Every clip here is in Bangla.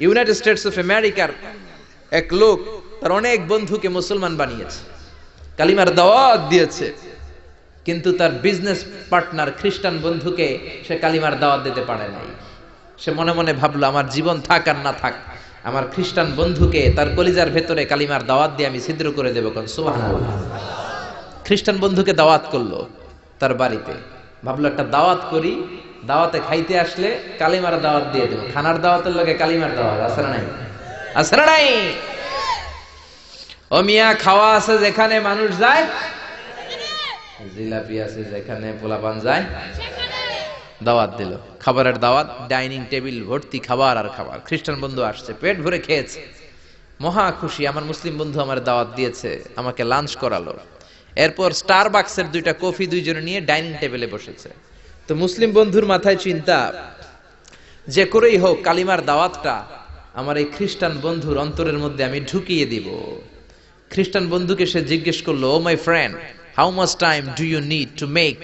ইউনাইটেড স্টেটস অফ আমেরিকার এক লোক তার অনেক বন্ধুকে মুসলমান বানিয়েছে, কালিমার দাওয়াত দিয়েছে, কিন্তু তার বিজনেস পার্টনার খ্রিস্টান বন্ধুকে সে কালিমার দাওয়াত দিতে পারে নাই। সে মনে মনে ভাবলো, আমার জীবন থাক আর না থাক, আমার খ্রিস্টান বন্ধুকে তার কলিজার ভেতরে কালিমার দাওয়াত দিয়ে আমি ছিদ্র করে দেবো। কোন সুবহানাল্লাহ। খ্রিস্টান বন্ধুকে দাওয়াত করলো তার বাড়িতে, ভাবলো একটা দাওয়াত করি, দাওয়াতে খাইতে আসলে কালিমার দাওয়াত দিয়ে দেবো। খানার দাওয়াতের লগে কালিমার দাওয়াত আছে না নাই? আছে না নাই? ও মিয়া, খাওয়া আছে যেখানে মানুষ যায়, জিলাপি আছে যেখানে পোলাপান যায়, দাওয়াত দিল, খাবারের দাওয়াত, ডাইনিং টেবিল ভর্তি খাবার আর খাবার। খ্রিস্টান বন্ধু আসছে, পেট ভরে খেয়েছে, মহা খুশি, আমার মুসলিম বন্ধু আমার দাওয়াত দিয়েছে, আমাকে লাঞ্চ করালো। এরপর স্টারবাকসের 2টা কফি দুইজনে নিয়ে ডাইনিং টেবিলে বসেছে। তো মুসলিম বন্ধুর মাথায় চিন্তা, যে করেই হোক কালিমার দাওয়াতটা আমার এই খ্রিস্টান বন্ধুর অন্তরের মধ্যে আমি ঢুকিয়ে দিব। খ্রিস্টান বন্ধুকে সে জিজ্ঞেস করলো, oh my friend, how much time do you need to make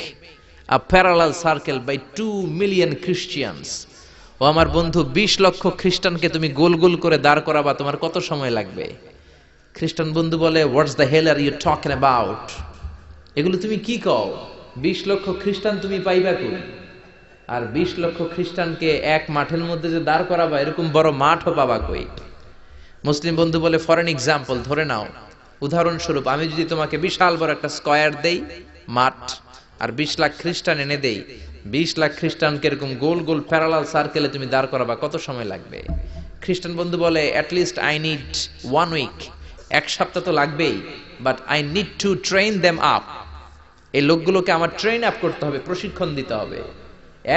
a parallel circle by 2 million Christians? ও আমার বন্ধু, 20 লক্ষ খ্রিস্টানকে তুমি গোল গোল করে দাঁড় করাবা, তোমার কত সময় লাগবে? খ্রিস্টান বন্ধু বলে, what's the hell are you talking about? এগুলো তুমি কি কও? 20 লক্ষ খ্রিস্টান তুমি পাইবা কই? আর 20 লক্ষ খ্রিস্টানকে এক মাঠের মধ্যে যে দাঁড় করাবা, এরকম বড় মাঠও পাবা কই? মুসলিম বন্ধু বলে, ফর এন এক্সাম্পল, ধরে নাও, উদাহরণস্বরূপ আমি যদি তোমাকে বিশাল বড় একটা স্কয়ার দেই, মাঠ, আর 20 লাখ খ্রিস্টান এনে দেই, 20 লাখ খ্রিস্টানকে এরকম গোল গোল প্যারালাল সার্কেলে তুমি দাঁড় করাবা, কত সময় লাগবে? খ্রিস্টান বন্ধু বলে, অ্যাটলিস্ট আই নিড 1 উইক, 1 সপ্তাহ তো লাগবেই, but I need to train them up. এই লোকগুলোকে আমার ট্রেন আপ করতে হবে, প্রশিক্ষণ দিতে হবে।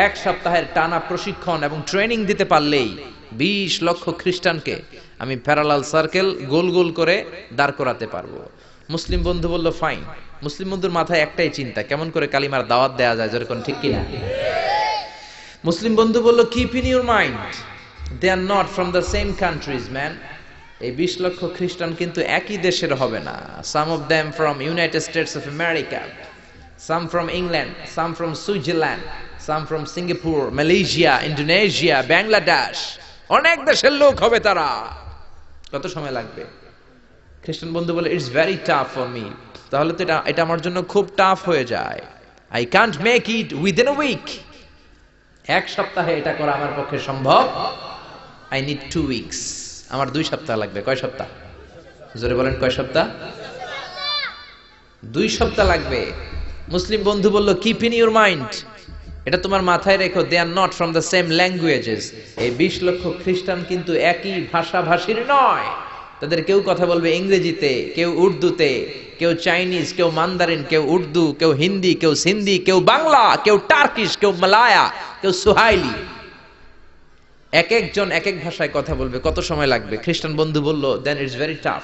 1 সপ্তাহের টানা প্রশিক্ষণ এবং ট্রেনিং দিতে পারলেই 20 লক্ষ খ্রিস্টানকে আমি প্যারালাল সার্কেল গোল গোল করে দাঁড় করাতে পারবো। মুসলিম বন্ধু বলল, ফাইন। মুসলিম বন্ধুর মাথায় একটাই চিন্তা, কেমন করে কালিমার দাওয়াত দেয়া যায়, যেরকম, ঠিক কিনা? মুসলিম বন্ধু বলল, keep in your mind, they are not from the same countries man. এই 20 লক্ষ খ্রিস্টান কিন্তু একই দেশের হবে না। Some of them from United States of America, some from England, some from Switzerland, some from Singapore, Malaysia, Indonesia, Bangladesh, অনেক দেশের লোক হবে তারা। কত সময় লাগবে? খ্রিস্টান বন্ধু বলে, it's very tough for me. তাহলে তো এটা আমার জন্য খুব টাফ হয়ে যায়। I can't make it within a week. 1 সপ্তাহে এটা করা আমার পক্ষে সম্ভব। I need 2 weeks. আমার 2 সপ্তাহ লাগবে। কয় সপ্তাহ? জোরে বলেন, কয় সপ্তাহ? 2 সপ্তাহ লাগবে। মুসলিম বন্ধু বলল, কিপ ইন ইউর মাইন্ড, এটা তোমার মাথায় রেখো, they are not from the same languages. এই 20 লক্ষ খ্রিস্টান কিন্তু একই ভাষাভাষীর নয়। তাদের কেউ কথা বলবে ইংরেজিতে, কেউ উর্দুতে, কেউ চাইনিজ, কেউ মান্দারিন, কেউ উর্দু, কেউ হিন্দি, কেউ সিন্ধি, কেউ বাংলা, কেউ টার্কিশ, কেউ মালায়া, কেউ সুহাইলি। এক একজন এক এক ভাষায় কথা বলবে, কত সময় লাগবে? খ্রিস্টান বন্ধু বলল, দেন ইটস ভেরি টাফ,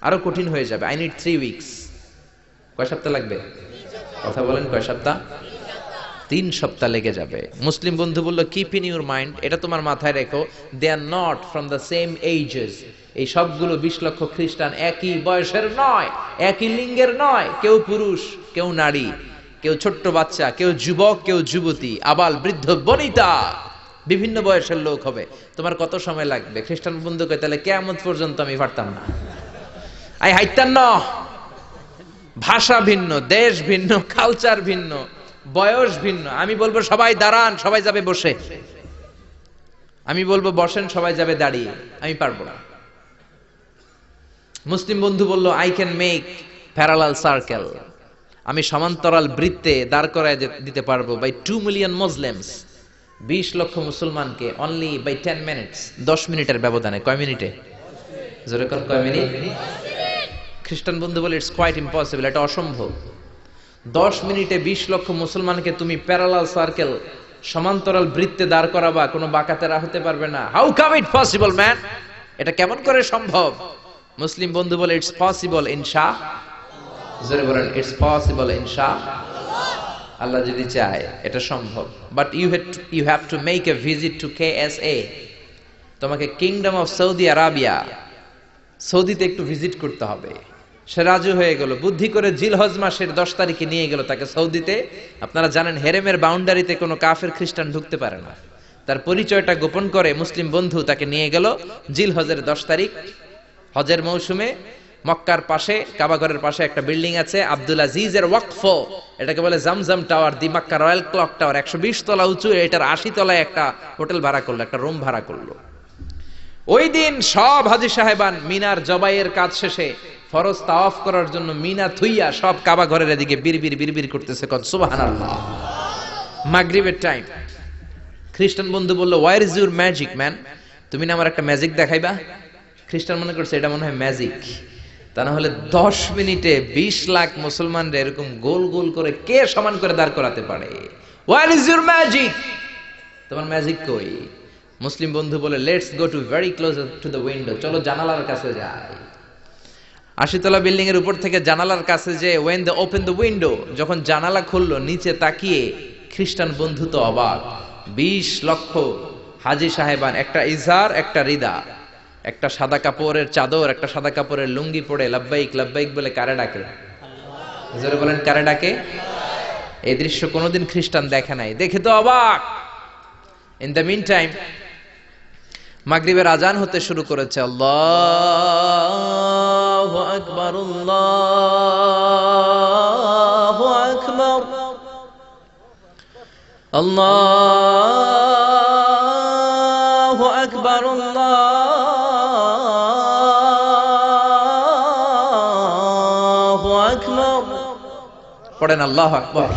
আরো কঠিন হয়ে যাবে। I need 3 weeks. কয় সপ্তাহ লাগবে? কথা বলেন, কয় সপ্তাহ? 3 সপ্তাহ লেগে যাবে। মুসলিম বন্ধু বলল, কিপ ইন ইউর মাইন্ড, এটা তোমার মাথায় রেখো, they are not from the same ages. এই সবগুলো 20 লক্ষ খ্রিস্টান একই বয়সের নয়, একই লিঙ্গের নয়। কেউ পুরুষ, কেউ নারী, কেউ ছোট্ট বাচ্চা, কেউ যুবক, কেউ যুবতী, আবাল বৃদ্ধ বনিতা, বিভিন্ন বয়সের লোক হবে। তোমার কত সময় লাগবে? খ্রিস্টান বন্ধু কয়, তাহলে কিয়ামত পর্যন্ত আমি পারতাম না। আই হাইতাম না। ভাষা ভিন্ন, দেশ ভিন্ন, কালচার ভিন্ন, বয়স ভিন্ন। আমি বলবো সবাই দাঁড়ান, সবাই যাবে বসে। আমি বলবো বসেন, সবাই যাবে দাঁড়িয়ে। আমি পারবো না। মুসলিম বন্ধু বলল, I can make parallel circle, আমি সমান্তরাল বৃত্তে দাঁড় করায় দিতে পারবো বাই 2 মিলিয়ন মুসলিমস, 20 লক্ষ মুসলমানকে, অনলি বাই 10 মিনিটস, 10 মিনিটের ব্যবধানে। কয় মিনিটে? জোরে কোন, কয় মিনিট? খ্রিস্টান বন্ধু বলে, ইটস কোয়াইট ইম্পসিবল, এটা অসম্ভব। 10 মিনিটে 20 লক্ষ মুসলমানকে তুমি প্যারালাল সার্কেল, সমান্তরাল বৃত্তে দাঁড় করাবা, কোনো বাঁকাতেরা হতে পারবে না। How come it possible man? এটা কেমন করে সম্ভব? মুসলিম বন্ধু বলে, ইটস পসিবল ইনশা। জোরে বলেন, ইটস পসিবল ইনশা। আল্লাহ যদি চায় এটা সম্ভব। But you have to make a visit to KSA। তোমাকে কিংডম অফ সৌদি আরাবিয়া, সৌদিতে একটু ভিজিট করতে হবে। সে রাজু হয়ে গেল, বুদ্ধি করে জিলহজ মাসের 10 তারিখে নিয়ে গেল তাকে সৌদিতে। আপনারা জানেন, হেরেমের বাউন্ডারিতে কোনো কাফের খ্রিস্টান ঢুকতে পারে না। তার পরিচয়টা গোপন করে মুসলিম বন্ধু তাকে নিয়ে গেল জিলহজের 10 তারিখ হজের মৌসুমে মক্কার পাশে কাবাঘরের পাশে একটা বিল্ডিং আছে আব্দুল আজিজের ওয়াকফ, এটাকে বলে জামজাম টাওয়ার, দি মক্কা রয়্যাল ক্লক টাওয়ার, 120 তলা উঁচু, এটার 80 তলায় একটা হোটেল ভাড়া করলো, একটা রুম ভাড়া করলো। ওই দিন সব হাজী সাহেবান মিনার জবাইয়ের কাজ শেষে ফরজ তাওয়াফ করার জন্য মিনা থুইয়া সব কাবাঘরের এদিকে বিড়বিড় করতেছে, কোন সুবহানাল্লাহ। মাগরিবের টাইম। খ্রিস্টান বন্ধু বলল, where is your magic man? তুমি না আমার একটা ম্যাজিক দেখাইবা? খ্রিস্টান মনে করছে এটা মনে হয় ম্যাজিক। তা না হলে 10 মিনিটে 20 লাখ মুসলমানরা এরকম গোল গোল করে কে সমান করে দাঁড় করাতে পারে? Where is your magic? তোমার ম্যাজিক কই? মুসলিম বন্ধু বলে, let's go to very close to the window, চলো জানালার কাছে যাই। 80 তলা বিল্ডিং এর উপর থেকে জানালার কাছে যে when they open the window, যখন জানালা খুললো নিচে তাকিয়ে খ্রিস্টান বন্ধু তো অবাক। 20 লক্ষ হাজী সাহেবান, একটা ইজার একটা রিদা, একটা সাদা কাপড়ের চাদর একটা সাদা কাপড়ের লুঙ্গি পরে লাব্বাইক লাব্বাইক বলে কারে ডাকে? জোরে বলেন, কারে ডাকে? এই দৃশ্য কোনোদিন খ্রিস্টান দেখে নাই, দেখে তো অবাক। ইন দ্য মিন টাইম মাগরিবের আজান হতে শুরু করেছে। আল্লাহু আকবার, আল্লাহু আকবার, আল্লাহু আকবার, আল্লাহু আকবার। পড়েন আল্লাহু আকবার।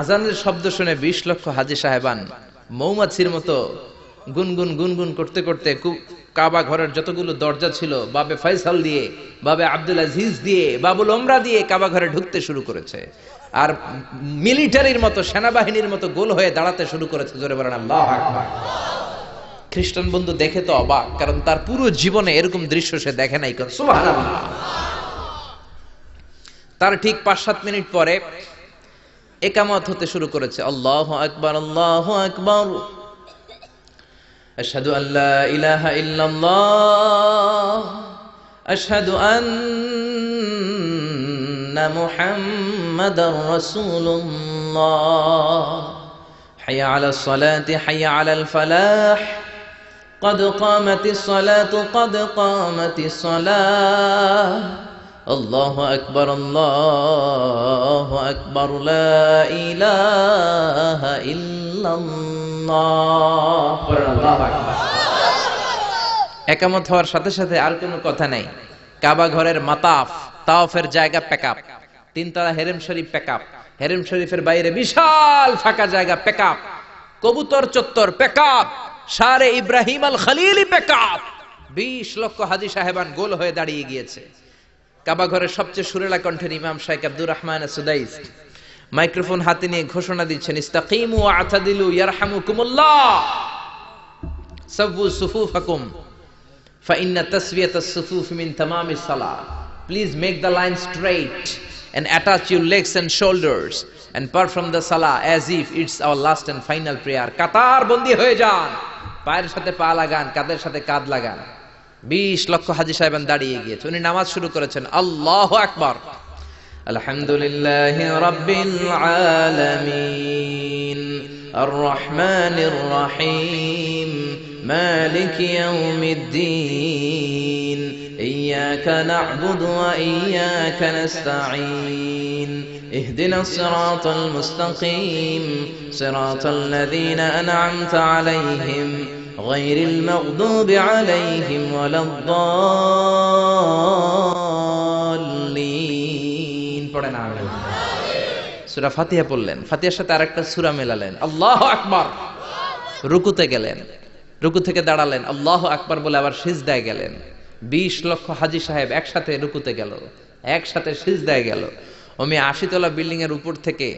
আজানের শব্দ শুনে 20 লক্ষ হাজী সাহেবান মৌমাছির মতো গুনগুন গুনগুন করতে করতে কাবা ঘরের যতগুলো দরজা ছিল বাবে ফয়সাল দিয়ে, বাবে আব্দুল আজিজ দিয়ে, বাবুল ওমরা দিয়ে কাবা ঘরে ঢুকতে শুরু করেছে। আর মিলিটারির মতো, সেনাবাহিনীর মতো গোল হয়ে দাঁড়াতে শুরু করেছে। জোরে বলেন আল্লাহু আকবার। খ্রিস্টান বন্ধু দেখে তো অবাক, কারণ তার পুরো জীবনে এরকম দৃশ্য সে দেখে নাই। সুবহানাল্লাহ। তার ঠিক 5-7 মিনিট পরে ইকামত হতে শুরু করেছে। আল্লাহু আকবার, আল্লাহু আকবার, আশহাদু আল্লা ইলাহা ইল্লাল্লাহ, আশহাদু আন্না মুহাম্মাদার রাসূলুল্লাহ, হাইয়া আলাস সালাতি হাইয়া আলাল ফালাহ, قد قامت الصلاة قد قامت الصلاة, الله أكبر الله أكبر لا إله إلا الله. একামত হওয়ার সাথে সাথে আর কোনো কথা নাই। কাবা ঘরের মাতাফ তাওয়াফের জায়গা প্যাকআপ, 3 তলা হেরেম শরীফ প্যাকআপ, হেরেম শরীফের বাইরে বিশাল ফাঁকা জায়গা প্যাকআপ, কবুতর চত্বর প্যাকআপ, শারে ইব্রাহিম আল খলিলি প্যাকআপ। 20 লক্ষ হাজী সাহেবান গোল হয়ে দাঁড়িয়ে গিয়েছে। কাবা ঘরের সবচেয়ে সুরেলা কণ্ঠের ইমাম শাইখ আব্দুর রহমান সুদাইস মাইক্রোফোন হাতে নিয়ে ঘোষণা দিচ্ছেন, ইস্তাকিমু ওয়া আতাদিলু ইয়ারহামুকুমুল্লাহ, সাওয়ু সুফুফাকুম ফাইন্না তাসওয়িয়াতাস সুফুফ মিন তামামিস সালাহ। Please make the line straight and attach your legs and shoulders and perform the salah as if it's our last and final prayer. কাতার বন্দী হয়ে যান, পায়ের সাথে পা লাগান, কাঁধের সাথে কাঁধ লাগান। 20 লক্ষ হাজী সাহেবান দাঁড়িয়ে গিয়েছে। উনি নামাজ শুরু করেছেন, আল্লাহু আকবার, আলহামদুলিল্লাহি রাব্বিল আলামিন, আর রহমানির রহিম, মালিকি ইয়াউমিদ্দিন, ইয়্যাকা না'বুদু ওয়া ইয়্যাকা নাস্তাঈন, ইহদিনাস সিরাতাল মুস্তাকিম, সিরাতাল লাযীনা আন'আমতা আলাইহিম غير المغضوب عليهم ولا الضالين. পড়েন আমিন। সূরা ফাতিহা পড়লেন, ফাতিহার সাথে আরেকটা সূরা মেলালেন, আল্লাহু আকবার। রুকুতে গেলেন, রুকু থেকে দাঁড়ালেন, আল্লাহু আকবার বলে আবার সিজদায় গেলেন। 20 লক্ষ হাজী সাহেব একসাথে রুকুতে গেল, একসাথে সিজদায় গেল। ওমি 80 তলা বিল্ডিং এর উপর থেকে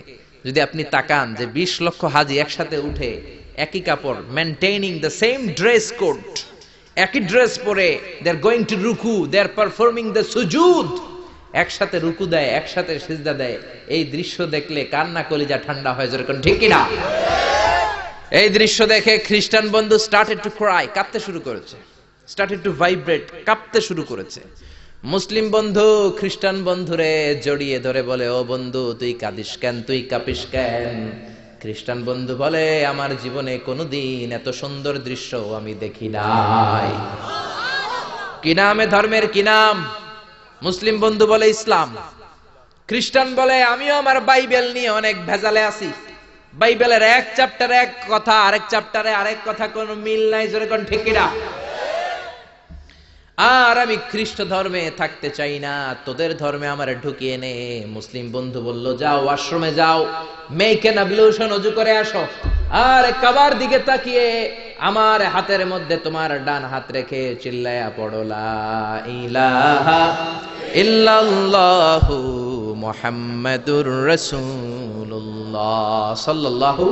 যদি আপনি তাকান যে 20 লক্ষ হাজী একসাথে উঠে একই কাপড়, maintaining the same dress code, একই ড্রেস পরে দে আর গোইং টু রুকু, দে আর পারফর্মিং দ্য সুজুদ, একসাথে রুকু দেয়, একসাথে সিজদা দেয়। এই দৃশ্য দেখলে কান্না কলিজা ঠান্ডা হয়ে যায়, ঠিক কি না? এই দৃশ্য দেখে খ্রিস্টান বন্ধু স্টার্টেড টু ক্রাই, কাঁদতে শুরু করেছে, স্টার্টেড টু ভাইব্রেট, কাঁপতে শুরু করেছে। মুসলিম বন্ধু খ্রিস্টান বন্ধুরে জড়িয়ে ধরে বলে, ও বন্ধু তুই কাঁদিস কেন, তুই কাঁপিস কেন? খ্রিস্টান বন্ধু বলে আমার জীবনে কোনোদিন এত সুন্দর দৃশ্য আমি দেখি নাই। কি নামে ধর্মের কি নাম? মুসলিম বন্ধু বলে ইসলাম, খ্রিস্টান বলে আমিও আমার বাইবেল নিয়ে অনেক ভেজালে আছি, বাইবেলের এক চ্যাপ্টারে এক কথা, আরেক চ্যাপ্টারে আরেক কথা, কোনো মিল নাই, জোরে কোন ঠিক কিনা? আর আমি খ্রিস্ট ধর্মে থাকতে চাই না, তোদের ধর্মে আমার ঢুকিয়ে নে। মুসলিম বন্ধু বলল যাও ওয়াশরুমে যাও, মেক এন অ্যাবলিউশন, ওযু করে আসো, আর কাবার দিকে তাকিয়ে আমার হাতের মধ্যে তোমার ডান হাত রেখে চিল্লায়া পড়ো লা ইলাহা ইল্লাল্লাহু মুহাম্মাদুর রাসূলুল্লাহ সাল্লাল্লাহু